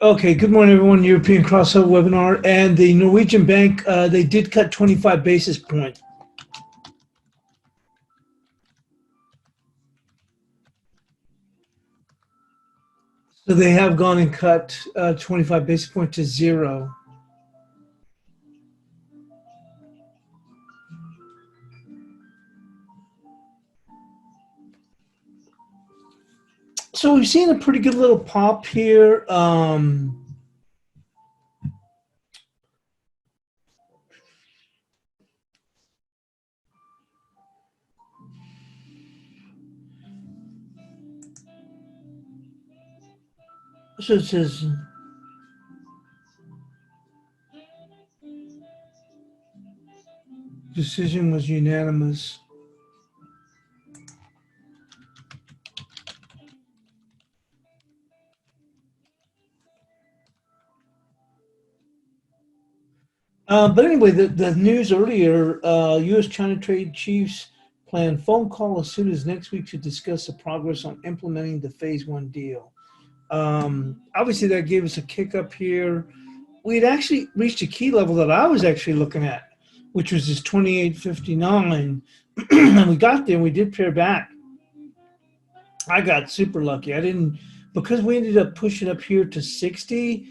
Okay, good morning, everyone. European crossover webinar, and the Norwegian bank, they did cut 25 basis points. So they have gone and cut 25 basis points to 0. So we've seen a pretty good little pop here. So it says, decision was unanimous. But anyway, the news earlier, U.S.-China trade chiefs plan phone call as soon as next week to discuss the progress on implementing the Phase 1 deal. Obviously, that gave us a kick up here. We had actually reached a key level that I was actually looking at, which was this 28.59. And we got there and we did pair back. I got super lucky. I didn't, because we ended up pushing up here to 60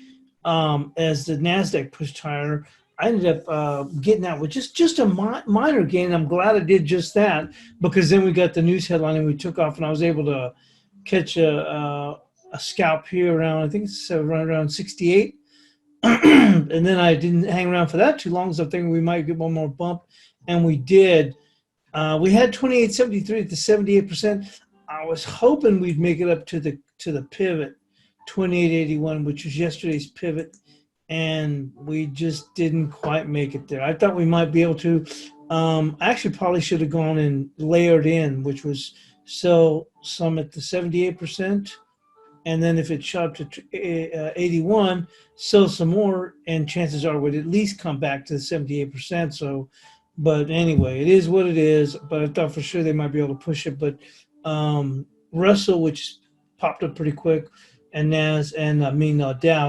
as the NASDAQ pushed higher. I ended up getting out with just a minor gain. I'm glad I did just that, because then we got the news headline and we took off, and I was able to catch a scalp here around, I think it's around 68. And then I didn't hang around for that too long, so I think we might get one more bump, and we did. We had 28.73 at the 78%. I was hoping we'd make it up to the pivot, 28.81, which was yesterday's pivot, and we just didn't quite make it there. I thought we might be able to. Actually, probably should have gone and layered in, which was sell some at the 78%. And then if it shot up to 81, sell some more, and chances are we'd at least come back to the 78%. So, but anyway, it is what it is. But I thought for sure they might be able to push it. But Russell, which popped up pretty quick, and Dow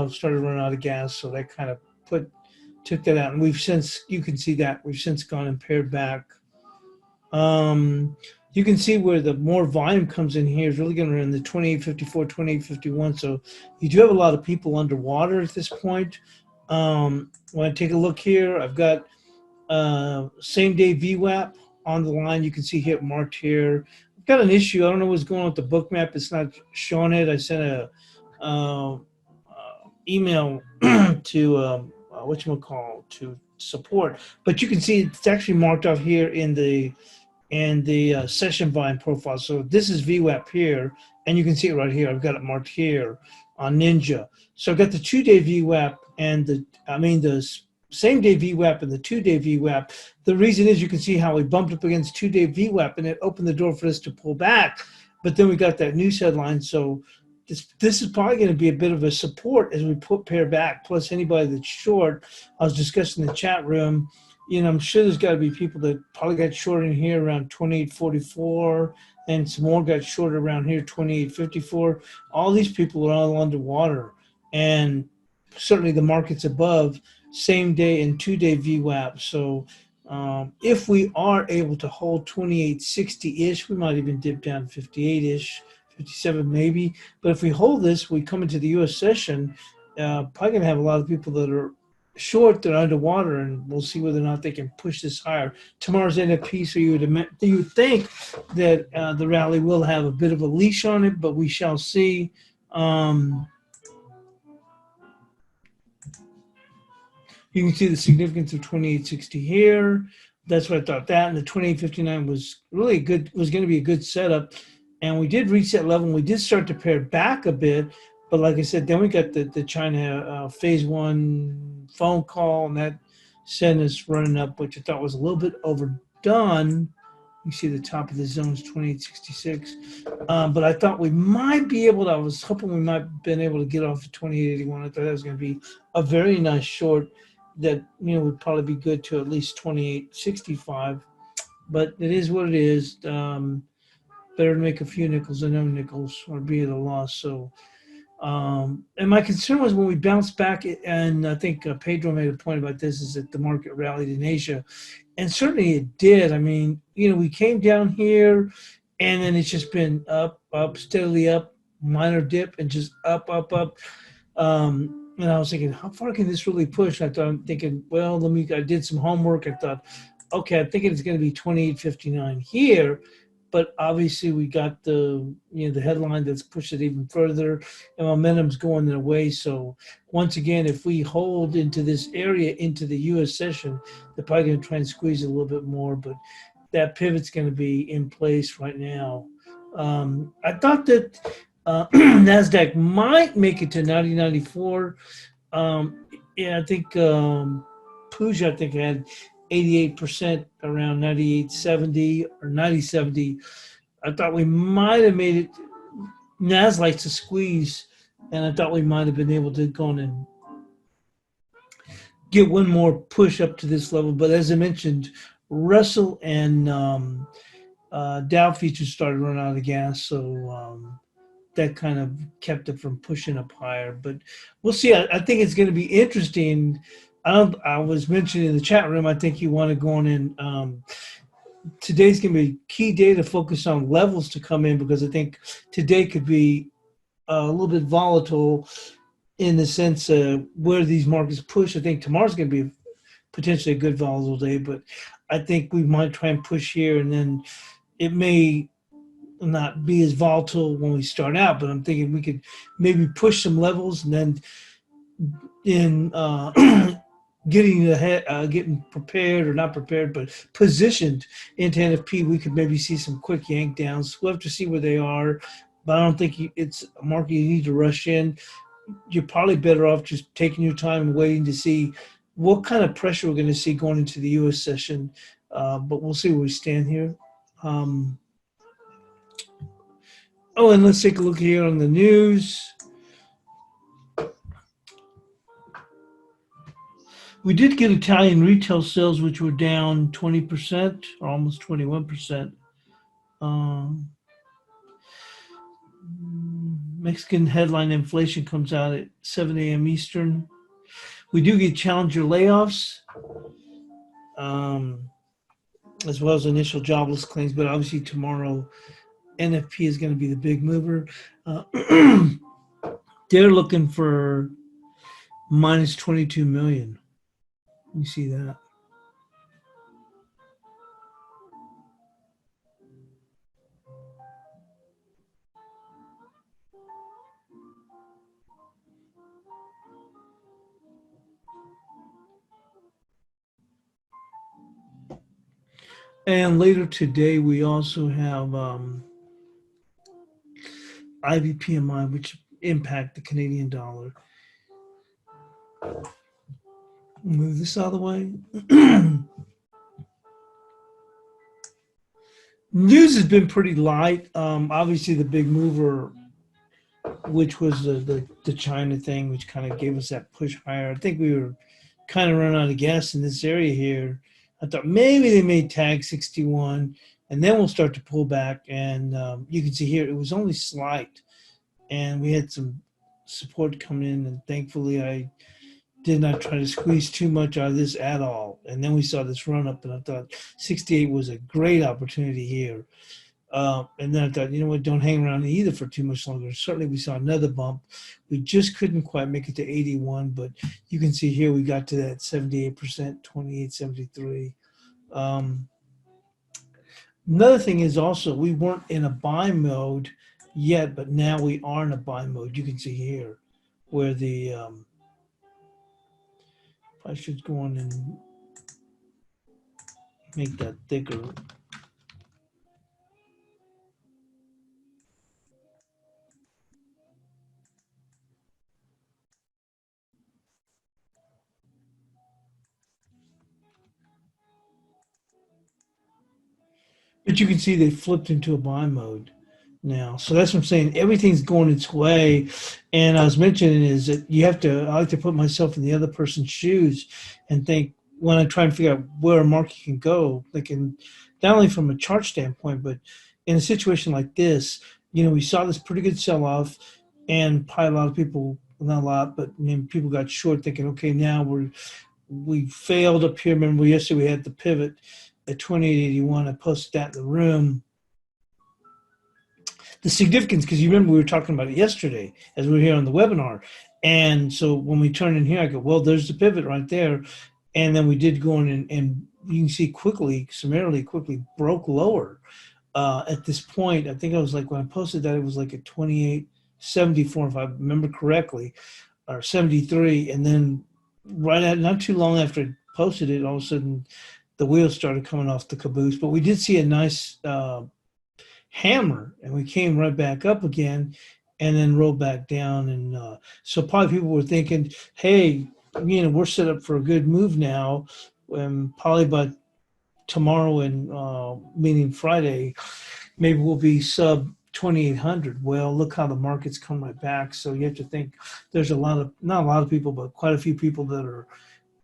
started running out of gas, so that kind of took that out. And we've since, you can see that we've since gone and paired back. You can see where the more volume comes in here is really going to run the 28.54, 28.51. So you do have a lot of people underwater at this point. When I take a look here, I've got same day VWAP on the line. You can see here marked here. I've got an issue. I don't know what's going on with the book map. It's not showing it. I sent a email to to support, but you can see it's actually marked off here in the session volume profile. So this is VWAP here, and you can see it right here. I've got it marked here on Ninja. So I've got the 2-day VWAP and the same-day VWAP and the 2-day VWAP. The reason is you can see how we bumped up against 2-day VWAP, and it opened the door for us to pull back. But then we got that news headline. So this is probably going to be a bit of a support as we pair back. Plus, anybody that's short, I was discussing in the chat room, I'm sure there's got to be people that probably got short in here around 28.44, and some more got short around here 28.54. All these people are all underwater, and certainly the market's above same day and 2-day VWAP. So if we are able to hold 28.60-ish, we might even dip down 58-ish, 57 maybe. But if we hold this, we come into the U.S. session, probably going to have a lot of people that are short, they're underwater, and we'll see whether or not they can push this higher. Tomorrow's NFP, so you would think that the rally will have a bit of a leash on it, but we shall see. You can see the significance of 28.60 here. That's what I thought. That and the 28.59 was really good. Was going to be a good setup, and we did reach that level. And we did start to pair back a bit. But like I said, then we got the China Phase 1 phone call, and that sent us running up, which I thought was a little bit overdone. You see the top of the zone is 28.66. But I thought we might be able to, I was hoping we might have been able to get off of 28.81. I thought that was going to be a very nice short that, would probably be good to at least 28.65. But it is what it is. Better to make a few nickels than no nickels, or be at a loss. So And my concern was when we bounced back, and I think Pedro made a point about this, is that the market rallied in Asia. And certainly it did. I mean, we came down here and then it's just been up, up, steadily up, minor dip, and just up, up, up. And I was thinking, how far can this really push? I'm thinking, well, I did some homework. I thought, okay, I'm thinking it's going to be 28.59 here. But obviously we got the headline that's pushed it even further, and momentum's going their way. So once again, if we hold into this area into the U.S. session, they're probably going to try and squeeze it a little bit more. But that pivot's going to be in place right now. I thought that Nasdaq might make it to 90.94. Yeah, I think Pooja, I think, had 88% around 98.70 or 90.70. I thought we might have made it. Nas likes to squeeze, and I thought we might have been able to go on and get one more push up to this level. But as I mentioned, Russell and Dow futures started running out of gas, so that kind of kept it from pushing up higher. But we'll see. I think it's going to be interesting. I was mentioning in the chat room, I think you want to go on in. Today's going to be a key day to focus on levels to come in, because I think today could be a little bit volatile in the sense of where these markets push. I think tomorrow's going to be potentially a good volatile day, but I think we might try and push here, and then it may not be as volatile when we start out, but I'm thinking we could maybe push some levels, and then in getting ahead, getting prepared, or not prepared, but positioned into NFP, we could maybe see some quick yank downs. We'll have to see where they are, but I don't think it's a market you need to rush in. You're probably better off just taking your time and waiting to see what kind of pressure we're going to see going into the U.S. session, but we'll see where we stand here. And let's take a look here on the news. We did get Italian retail sales, which were down 20% or almost 21%. Mexican headline inflation comes out at 7 a.m. Eastern. We do get challenger layoffs, as well as initial jobless claims, but obviously tomorrow NFP is going to be the big mover. They're looking for minus 22 million. You see that. And later today, we also have IVPMI, which impact the Canadian dollar. Move this out of the way. News has been pretty light. Obviously, the big mover, which was the China thing, which kind of gave us that push higher. I think we were kind of running out of gas in this area here. I thought maybe they may tag 61, and then we'll start to pull back. And you can see here it was only slight, and we had some support coming in, and thankfully I did not try to squeeze too much out of this at all. And then we saw this run up, and I thought 68 was a great opportunity here. And then I thought, you know what, don't hang around either for too much longer. Certainly we saw another bump. We just couldn't quite make it to 81, but you can see here we got to that 78%, 28.73. Another thing is also we weren't in a buy mode yet, but now we are in a buy mode. You can see here where the I should go on and make that thicker. But you can see they flipped into a buy mode now. So that's what I'm saying. Everything's going its way. And I was mentioning is that I like to put myself in the other person's shoes and think when I try and figure out where a market can go, they can, not only from a chart standpoint, but in a situation like this, we saw this pretty good sell-off. and probably a lot of people, not a lot, but people got short thinking, okay, now we failed up here. Remember yesterday we had the pivot at 2881. I posted that in the room. The significance, because you remember we were talking about it yesterday as we were here on the webinar. And so when we turn in here, I go, well, there's the pivot right there. And then we did go in and you can see quickly, summarily quickly broke lower. At this point, I think I was like, when I posted that, it was like at 28.74, if I remember correctly, or 73. And then right at, not too long after I posted it, all of a sudden the wheels started coming off the caboose. But we did see a nice hammer, and we came right back up again and then rolled back down. And so probably people were thinking, hey, we're set up for a good move now. Probably by tomorrow and meaning Friday, maybe we'll be sub 2800. Well, look how the market's come right back. So you have to think there's not a lot of people, but quite a few people that are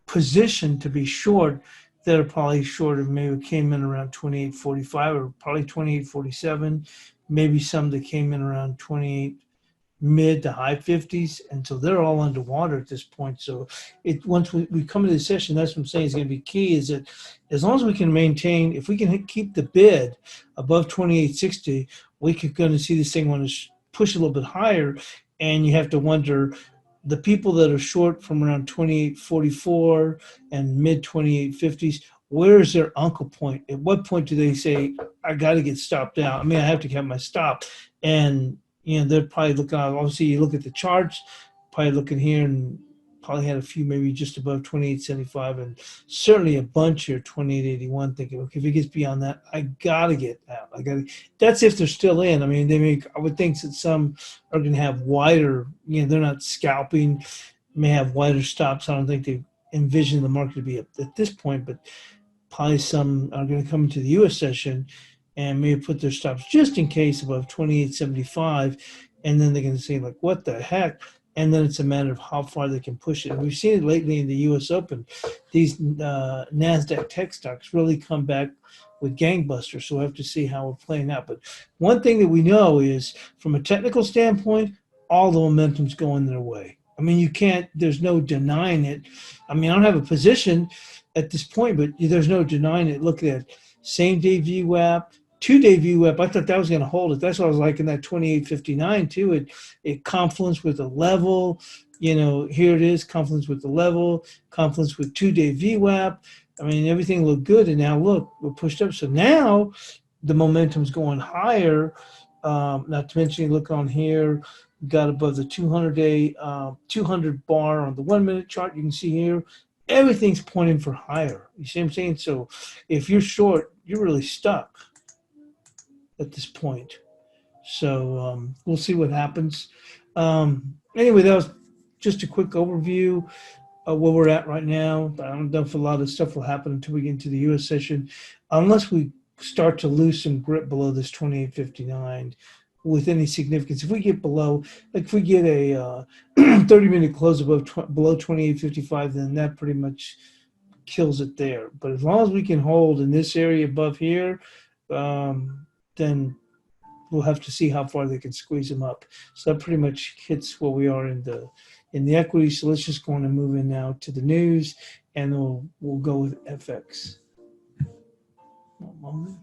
positioned to be short that are probably short of, maybe came in around 28.45 or probably 28.47, maybe some that came in around 28 mid to high 50s, and so they're all underwater at this point. So once we come into the session, that's what I'm saying is going to be key, is that as long as we can maintain, if we can keep the bid above 28.60, we could going to see this thing want to push a little bit higher. And you have to wonder, the people that are short from around 28.44 and mid 28.50s, where is their uncle point? At what point do they say, I got to get stopped out? I mean, I have to have my stop. And they're probably looking, obviously you look at the charts, probably looking here and probably had a few maybe just above 28.75 and certainly a bunch here 28.81, thinking, okay, if it gets beyond that, I gotta get out. That's if they're still in. I mean, I would think that some are going to have wider, they're not scalping, may have wider stops. I don't think they envision the market to be at this point, but probably some are going to come into the U.S. session and maybe put their stops just in case above 28.75, and then they're going to say, like, what the heck? And then it's a matter of how far they can push it. And we've seen it lately in the U.S. Open. These NASDAQ tech stocks really come back with gangbusters, so we'll have to see how we're playing out. But one thing that we know is, from a technical standpoint, all the momentum's going their way. I mean, there's no denying it. I mean, I don't have a position at this point, but there's no denying it. Look at that same-day VWAP, 2-day VWAP. I thought that was going to hold it. That's what I was like in that 28.59 too. It confluence with a level. Here it is, confluence with the level, confluence with 2-day VWAP. I mean, everything looked good, and now look, we're pushed up. So now the momentum's going higher. Not to mention, look on here, got above the 200-day, 200 bar on the 1-minute chart. You can see here, everything's pointing for higher. You see what I'm saying? So if you're short, you're really stuck at this point. So we'll see what happens. Anyway, that was just a quick overview of where we're at right now. I don't know if a lot of stuff will happen until we get into the U.S. session, unless we start to lose some grip below this 28.59 with any significance. If we get below, like if we get a 30-minute close below 28.55, then that pretty much kills it there. But as long as we can hold in this area above here, then we'll have to see how far they can squeeze them up. So that pretty much hits where we are in the equity. So let's just go on and move in now to the news, and we'll go with FX. One moment.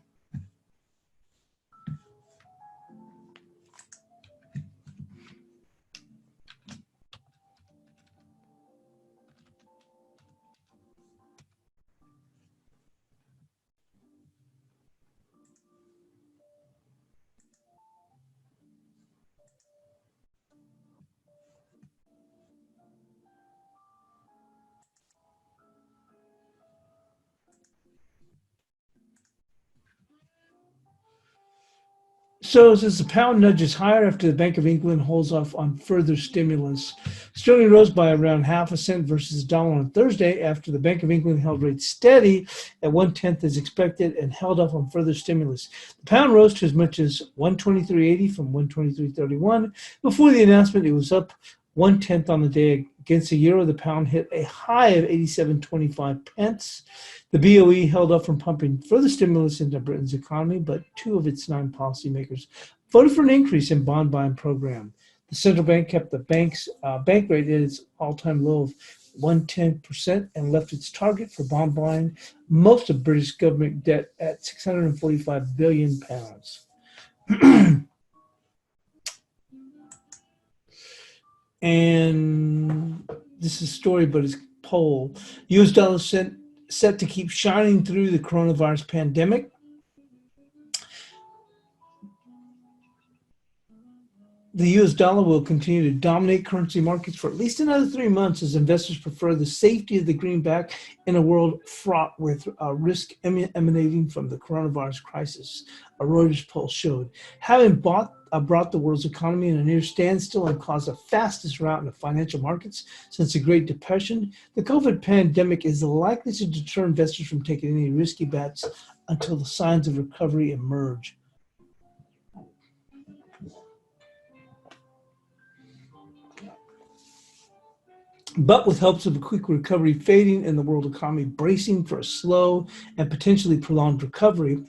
So as the pound nudges higher after the Bank of England holds off on further stimulus, sterling rose by around half a cent versus the dollar on Thursday after the Bank of England held rates steady at 1/10 as expected and held off on further stimulus. The pound rose to as much as 123.80 from 123.31. Before the announcement, it was up 1/10 on the day. Against the euro, the pound hit a high of 87.25 pence. The BOE held up from pumping further stimulus into Britain's economy, but 2 of its 9 policymakers voted for an increase in bond buying program. The central bank kept the bank rate at its all-time low of 1.10% and left its target for bond buying most of British government debt at £645 billion. And this is a story, but it's poll. U.S. dollar set to keep shining through the coronavirus pandemic. The U.S. dollar will continue to dominate currency markets for at least another 3 months as investors prefer the safety of the greenback in a world fraught with risk emanating from the coronavirus crisis, a Reuters poll showed. Having brought the world's economy in a near standstill and caused the fastest rout in the financial markets since the Great Depression, the COVID pandemic is likely to deter investors from taking any risky bets until the signs of recovery emerge. But with hopes of a quick recovery fading and the world economy bracing for a slow and potentially prolonged recovery,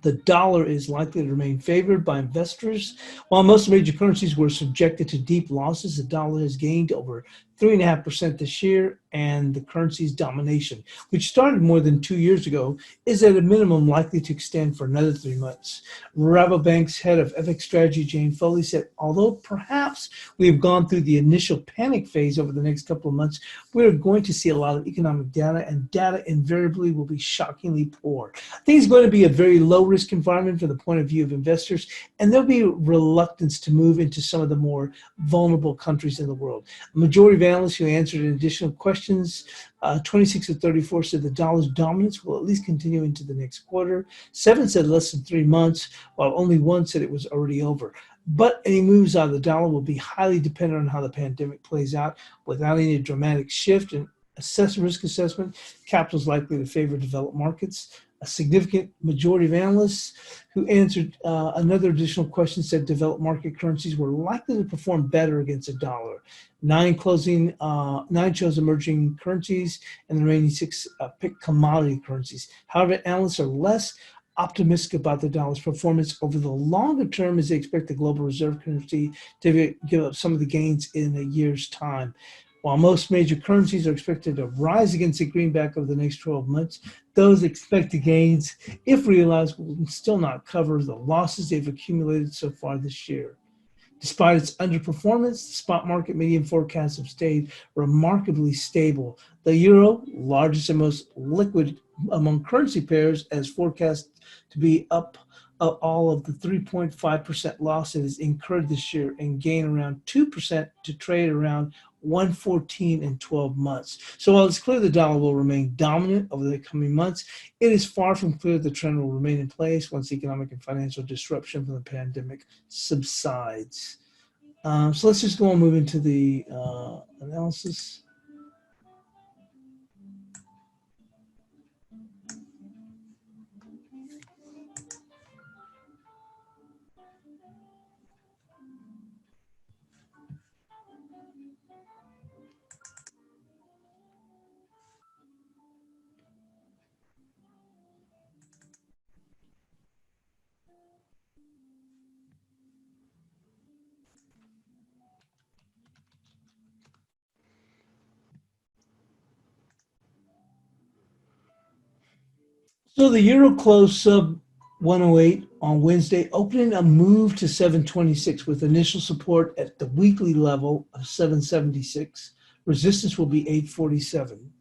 the dollar is likely to remain favored by investors. While most major currencies were subjected to deep losses, the dollar has gained over 3.5% this year, and the currency's domination, which started more than 2 years ago, is at a minimum likely to extend for another 3 months. Rabobank's head of FX strategy, Jane Foley, said, although perhaps we have gone through the initial panic phase over the next couple of months, we're going to see a lot of economic data, and data invariably will be shockingly poor. I think it's going to be a very low-risk environment from the point of view of investors, and there'll be reluctance to move into some of the more vulnerable countries in the world. A majority of analysts who answered additional questions, 26 of 34 said the dollar's dominance will at least continue into the next quarter. 7 said less than 3 months, while only 1 said it was already over. But any moves out of the dollar will be highly dependent on how the pandemic plays out. Without any dramatic shift in risk assessment, capital is likely to favor developed markets. A significant majority of analysts who answered another additional question said developed market currencies were likely to perform better against the dollar. 9 chose emerging currencies, and the remaining 6 picked commodity currencies. However, analysts are less optimistic about the dollar's performance over the longer term as they expect the global reserve currency to give up some of the gains in a year's time. While most major currencies are expected to rise against the greenback over the next 12 months, those expected gains, if realized, will still not cover the losses they've accumulated so far this year. Despite its underperformance, the spot market median forecasts have stayed remarkably stable. The euro, largest and most liquid among currency pairs, as forecast to be up all of the 3.5% loss it has incurred this year and gain around 2% to trade around 114 in 12 months. So while it's clear the dollar will remain dominant over the coming months, it is far from clear the trend will remain in place once economic and financial disruption from the pandemic subsides. So let's just go and move into the analysis. So the euro closed sub 108 on Wednesday, opening a move to 726 with initial support at the weekly level of 776. Resistance will be 847.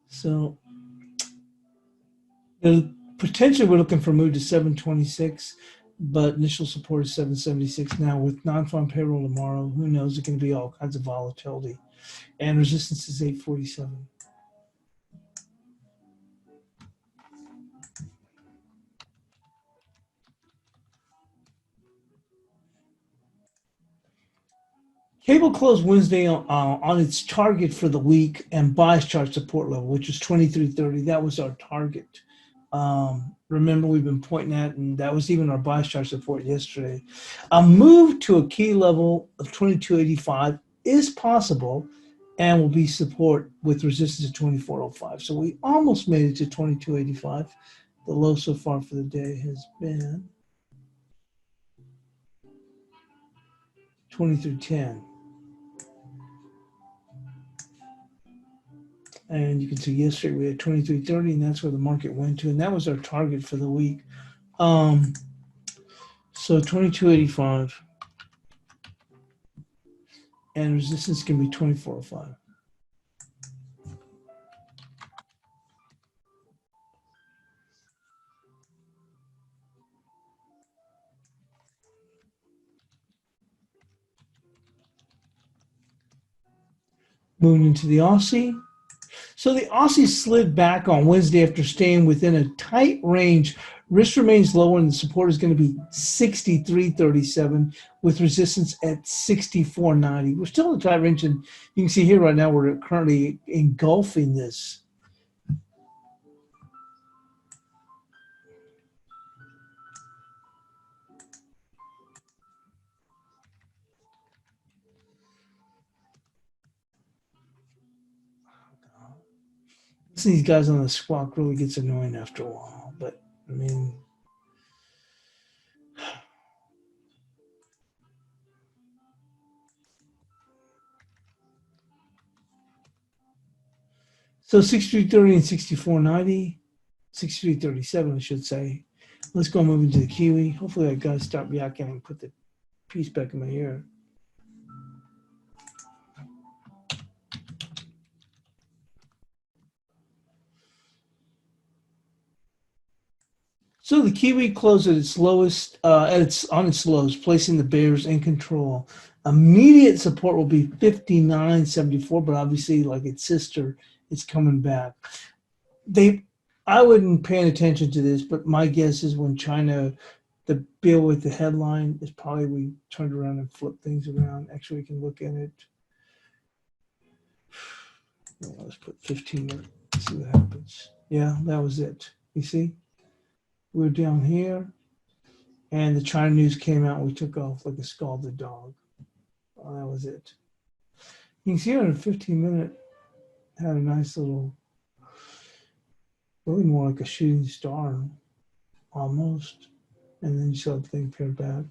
So potentially we're looking for a move to 726, but initial support is 776 now. With non-farm payroll tomorrow, who knows? It can be all kinds of volatility. And resistance is 847. Cable closed Wednesday on its target for the week and bias chart support level, which is 2330. That was our target. Remember, we've been pointing at, and that was even our bias chart support yesterday. A move to a key level of 2285 is possible and will be support with resistance at 2405. So we almost made it to 2285. The low so far for the day has been 2310. And you can see yesterday we had 2330, and that's where the market went to, and that was our target for the week. So 2285, and resistance can be 2405. Moving into the Aussie. So the Aussie slid back on Wednesday after staying within a tight range. Risk remains lower, and the support is going to be 63.37 with resistance at 64.90. We're still in a tight range, and you can see here right now we're currently engulfing this. These guys on the squawk really gets annoying after a while, but I mean, so 63.30 and 64.90, 63.37, I should say. Let's go move into the Kiwi. Hopefully that guy stop yakking and put the piece back in my ear. So the Kiwi closed at its lowest, on its lows, placing the bears in control. Immediate support will be 59.74, but obviously, like its sister, it's coming back. I wasn't paying attention to this, but my guess is when China, the bill with the headline is probably we turned around and flipped things around. Actually, we can look at it. Let's put 15 minutes. See what happens. Yeah, that was it. You see? We're down here, and the China news came out, and we took off like a scalded dog. Oh, that was it. You can see on a 15-minute, had a nice little, really more like a shooting star, almost. And then you saw the thing paired back.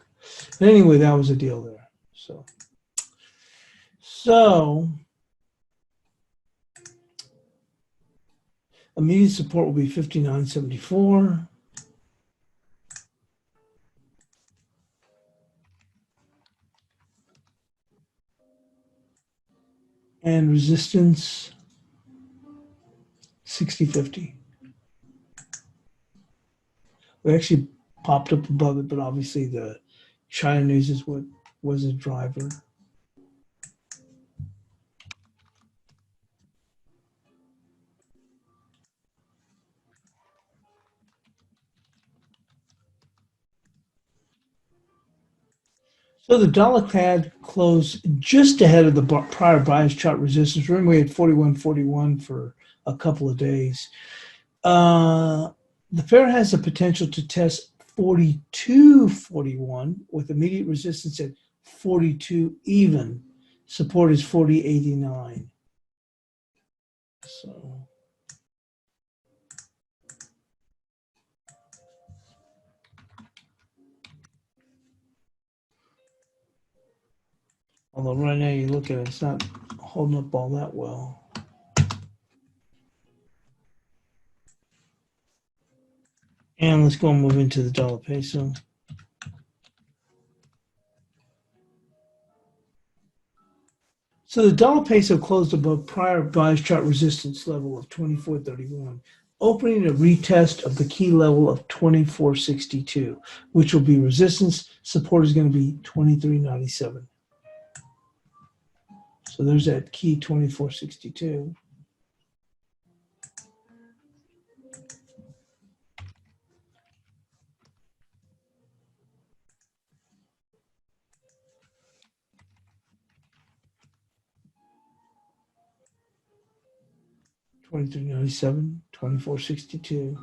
But anyway, that was a deal there. So immediate support will be 59.74. And resistance 60.50. We actually popped up above it, but obviously the China news is what was a driver. So the dollar CAD closed just ahead of the prior bias chart resistance. Remember, we had 41.41 for a couple of days. The pair has the potential to test 42.41 with immediate resistance at 42 even. Support is 40.89. So although right now you look at it, it's not holding up all that well. And let's go and move into the dollar peso. So the dollar peso closed above prior bias chart resistance level of 24.31, opening a retest of the key level of 24.62, which will be resistance. Support is going to be 23.97. So there's that key 24.62. $23.97, $24.62.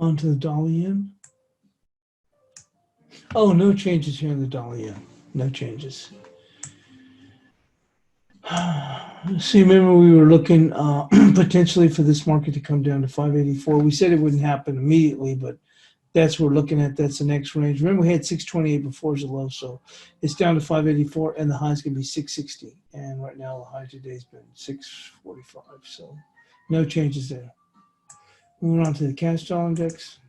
Onto the dollar yen. Oh, no changes here in the dollar yen. No changes. See, remember we were looking potentially for this market to come down to 584. We said it wouldn't happen immediately, but that's what we're looking at. That's the next range. Remember, we had 628 before as a low, so it's down to 584, and the high is going to be 660. And right now, the high today has been 645. So no changes there. Moving on to the cash dollar index.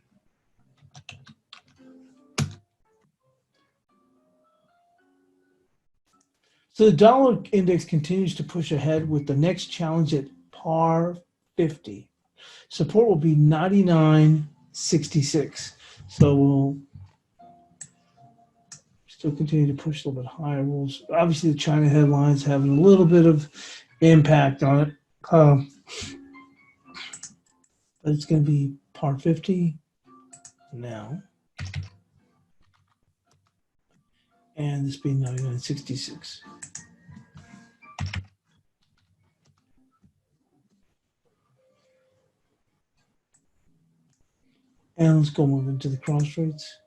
So the dollar index continues to push ahead with the next challenge at par 50. Support will be 99.66. So we'll still continue to push a little bit higher. Obviously, the China headlines having a little bit of impact on it. But it's going to be par 50 now. And this being 99.66. And let's go move into the cross rates.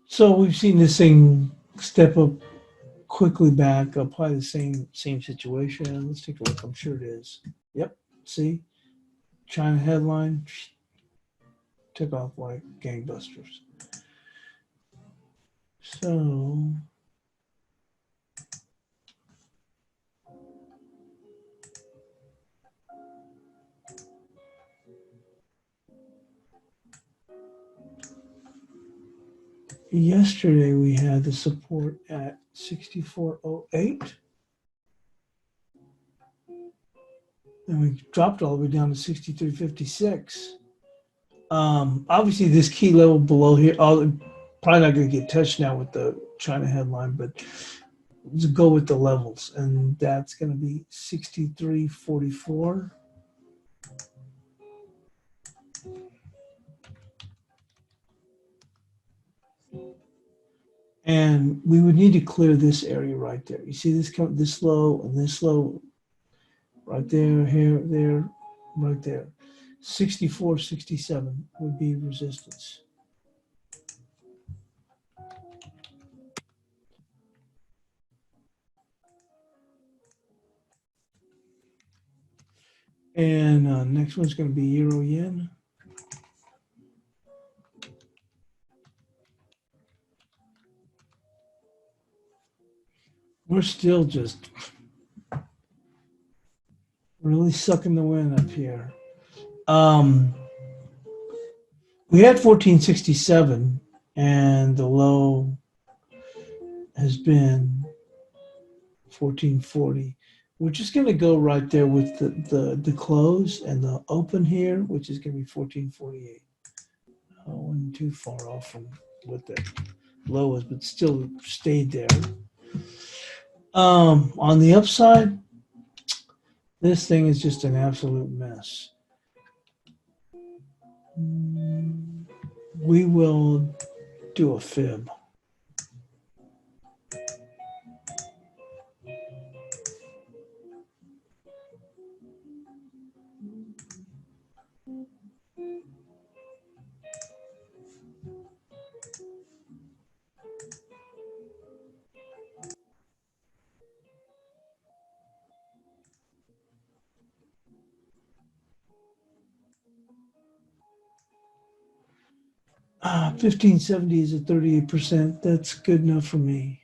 So we've seen this thing step up quickly back, probably the same situation. Let's take a look. I'm sure it is. Yep. See, China headline took off like gangbusters. So yesterday we had the support at 64.08. And we dropped all the way down to 63.56. Obviously, this key level below here, probably not going to get touched now with the China headline, but let's go with the levels. And that's going to be 63.44. And we would need to clear this area right there. You see this low and this low right there, here, there, right there. 64.67 would be resistance. And next one's going to be Euro Yen. We're still just really sucking the wind up here. We had 1467 and the low has been 1440. We're just going to go right there with the close and the open here, which is going to be 1448. I wasn't too far off from what the low was, but still stayed there. On the upside, this thing is just an absolute mess. We will do a fib. Ah, 1570 is at 38%. That's good enough for me.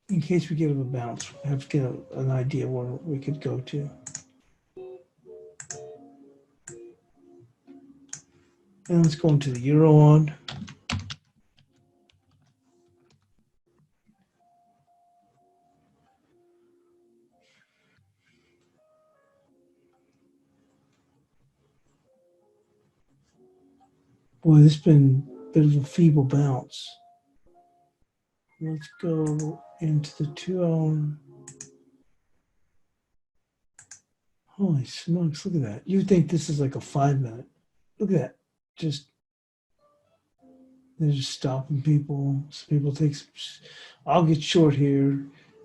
In case we get a bounce, we have to get an idea where we could go to. And let's go into the Euro on. Boy, this has been a bit of a feeble bounce. Let's go into the 2 hour. Holy smokes, look at that. You think this is like a 5 minute. Look at that. They're just stopping people. Some people take some, I'll get short here.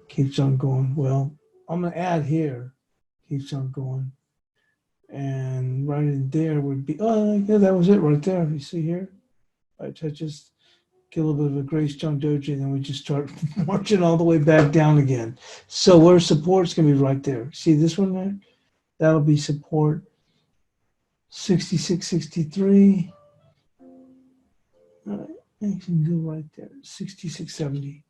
Keeps on going. Well, I'm going to add here. Keeps on going. And right in there would be, oh, yeah, that was it right there. You see here? I just get a little bit of a Grace Junk Doji, and then we just start marching all the way back down again. So where support's going to be right there. See this one there? That'll be support 66.63. All right, you can go right there, 66.70.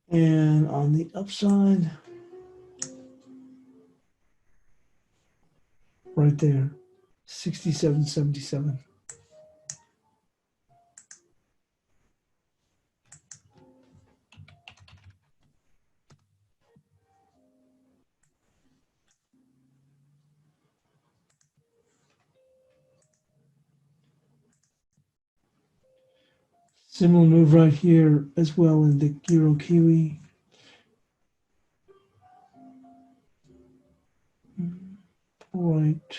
And on the upside, right there, 67.77. Similar move right here as well in the Euro Kiwi. Right.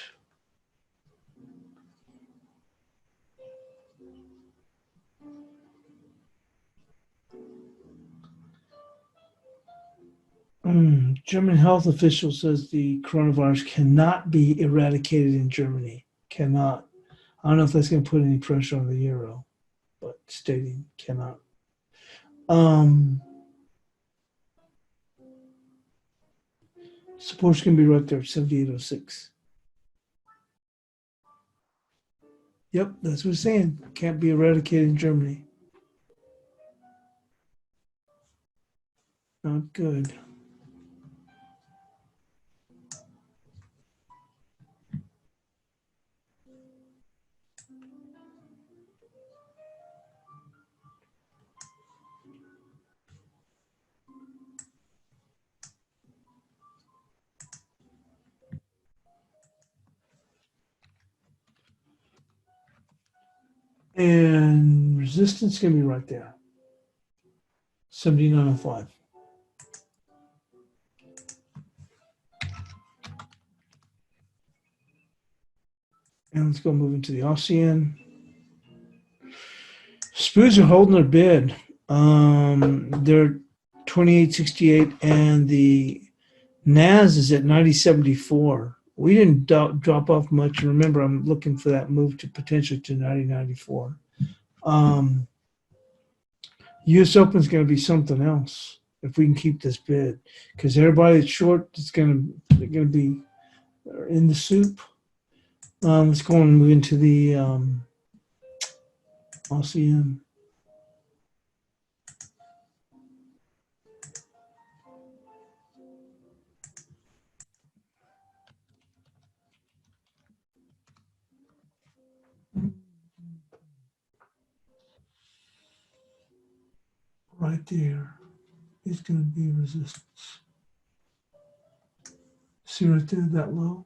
German health official says the coronavirus cannot be eradicated in Germany. Cannot. I don't know if that's going to put any pressure on the euro, but stating cannot. Support's going to be right there, 78.06. Yep, that's what it's saying. Can't be eradicated in Germany. Not good. And resistance going to be right there, 79.05. And let's go move into the Aussie. Spoos are holding their bid. They're 28.68, and the NAS is at 90.74. We didn't drop off much. Remember, I'm looking for that move to potentially to 90.94. U.S. Open is going to be something else if we can keep this bid, because everybody that's short is going to be in the soup. Let's go and move into the Aussie. Right there is going to be resistance. See right there, that low?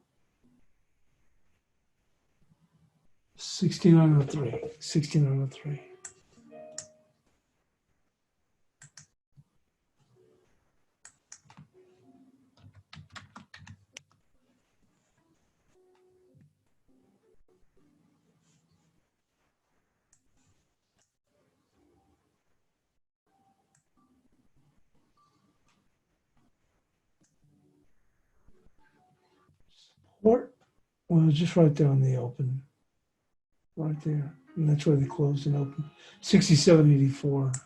69.03. 69.03. Support? Well, just right there on the open. Right there. And that's where they closed and opened. 67.84.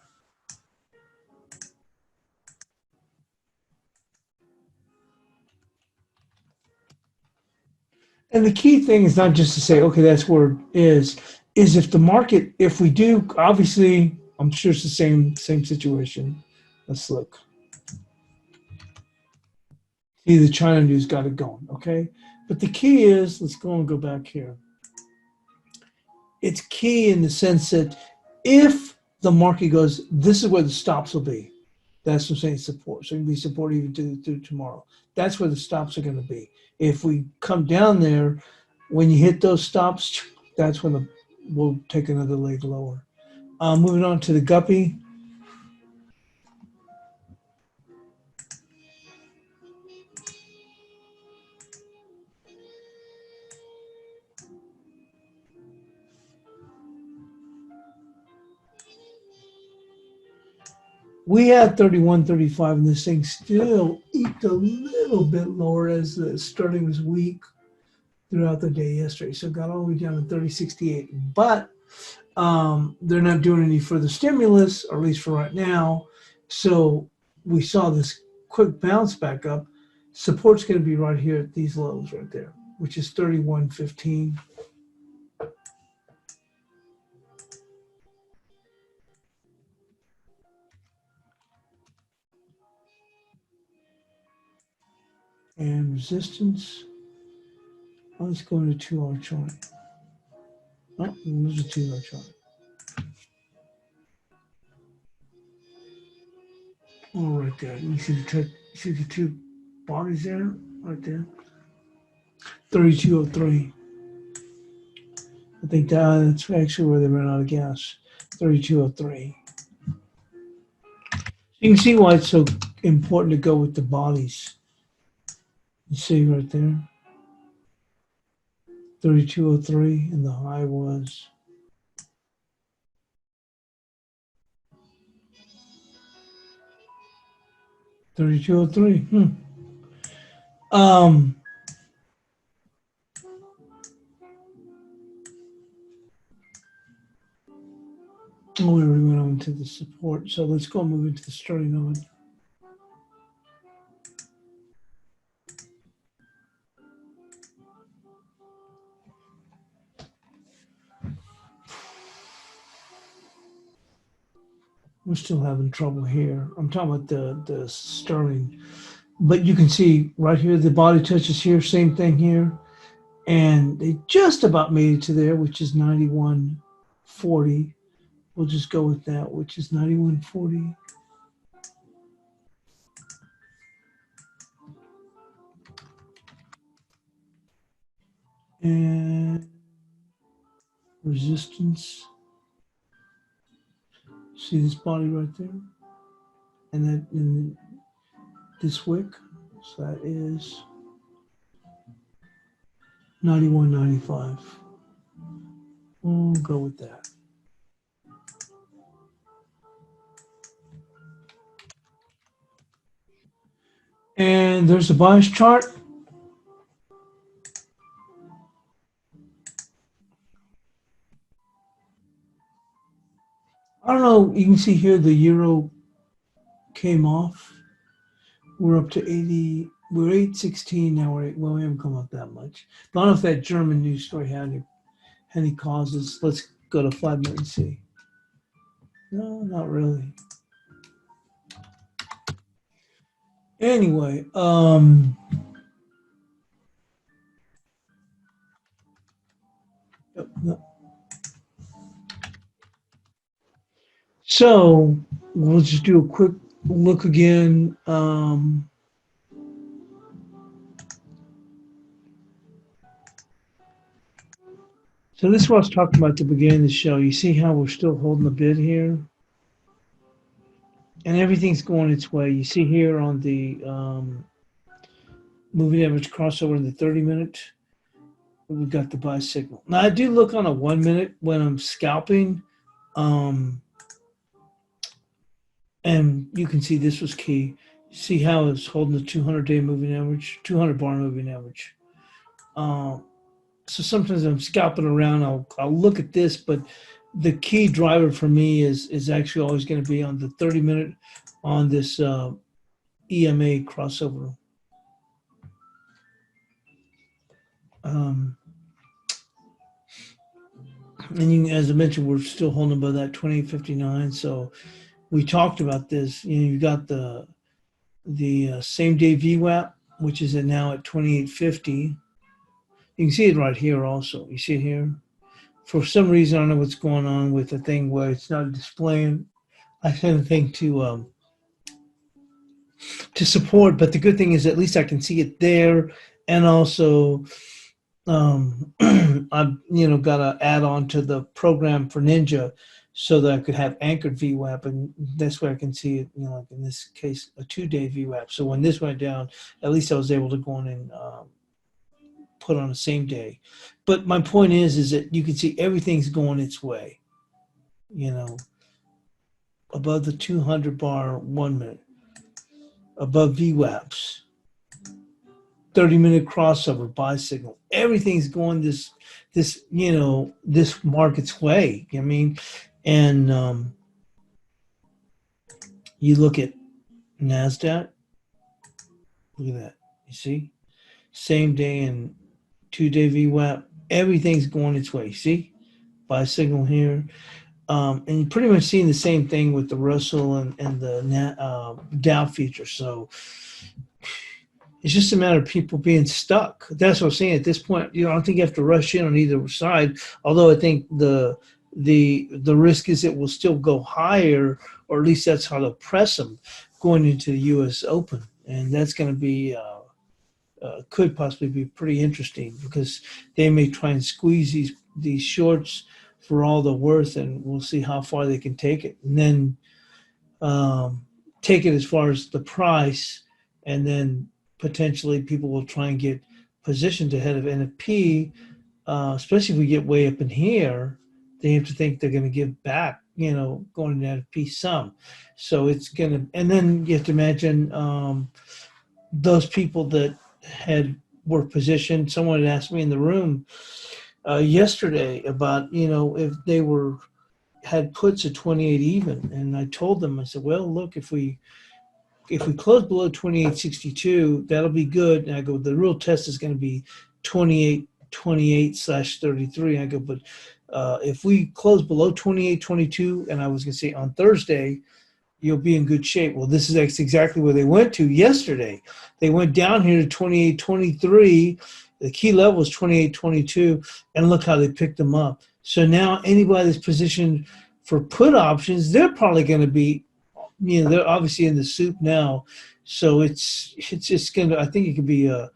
And the key thing is not just to say, okay, that's where it is if the market, if we do, obviously, I'm sure it's the same situation. Let's look. See, the China news got it going, okay? But the key is, let's go and go back here. It's key in the sense that if the market goes, this is where the stops will be. That's what I'm saying, support. So it can be support even through tomorrow. That's where the stops are going to be. If we come down there, when you hit those stops, that's when we'll take another leg lower. Moving on to the guppy. We had 31, 35, and this thing still eked a little bit lower as the sterling was weak throughout the day yesterday. So it got all the way down to 30.68. But they're not doing any further stimulus, or at least for right now. So we saw this quick bounce back up. Support's going to be right here at these lows right there, which is 31.15. And resistance. Let's go into 2-hour chart. Oh, there's a 2-hour chart. Oh, right there. You see the two bodies there? Right there. 32.03. I think that's actually where they ran out of gas. 32.03. You can see why it's so important to go with the bodies. You see right there? 32.03, and the high was 32.03. We already went on to the support, so let's go move into the sterling node. We're still having trouble here. I'm talking about the sterling. But you can see right here, the body touches here, same thing here. And they just about made it to there, which is 91.40. We'll just go with that, which is 91.40. And resistance. See this body right there? And this wick. So that is 91.95. We'll go with that. And there's the bias chart. I don't know, you can see here the euro came off. We're up to 80, we're 816 now. Well, we haven't come up that much. But I don't know if that German news story had any causes. Let's go to 5 minutes and see. No, not really. Anyway, so we'll just do a quick look again. So this is what I was talking about at the beginning of the show. You see how we're still holding the bid here? And everything's going its way. You see here on the moving average crossover in the 30-minute, we've got the buy signal. Now, I do look on a 1 minute when I'm scalping. And you can see this was key. See how it's holding the 200-day moving average, 200-bar moving average. So sometimes I'm scalping around, I'll look at this, but the key driver for me is actually always going to be on the 30-minute on this EMA crossover. And you, as I mentioned, we're still holding above that 28.59. So we talked about this. You know, you got the same day VWAP, which is now at 28.50. You can see it right here also. You see it here? For some reason, I don't know what's going on with the thing where it's not displaying. I sent the thing to to support. But the good thing is at least I can see it there, and also I've got to add on to the program for Ninja so that I could have anchored VWAP, and that's where I can see it. Like in this case, a 2-day VWAP. So when this went down, at least I was able to go in and put on the same day. But my point is that you can see everything's going its way. Above the 200 bar 1 minute, above VWAPs, 30-minute crossover buy signal. Everything's going this market's way. I mean, and you look at NASDAQ. Look at that. You see, same day and 2-day VWAP. Everything's going its way. See, buy signal here. And you're pretty much seeing the same thing with the Russell and the Dow future. So it's just a matter of people being stuck. That's what I'm saying. At this point, I don't think you have to rush in on either side. Although I think the risk is it will still go higher, or at least that's how they'll press them going into the U.S. Open, and that's going to be could possibly be pretty interesting because they may try and squeeze these shorts for all the worth, and we'll see how far they can take it, and then take it as far as the price, and then potentially people will try and get positioned ahead of NFP, especially if we get way up in here. They have to think they're going to give back, going to NFP some. So it's going to, and then you have to imagine those people that were positioned. Someone had asked me in the room yesterday about, if they had puts at 28 even, and I told them, I said, well, look, if we close below 28.62, that'll be good. And I go, the real test is going to be 28.28/33. I go, but if we close below 28.22, and I was going to say on Thursday, you'll be in good shape. Well, this is exactly where they went to yesterday. They went down here to 28.23. The key level was 28.22, and look how they picked them up. So now anybody that's positioned for put options, they're probably going to be, they're obviously in the soup now. So it's just going to, I think it could be a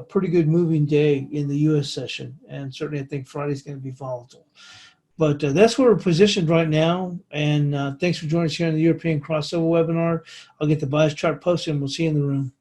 pretty good moving day in the U.S. session. And certainly I think Friday's going to be volatile. But that's where we're positioned right now. And thanks for joining us here on the European Crossover webinar. I'll get the bias chart posted, and we'll see you in the room.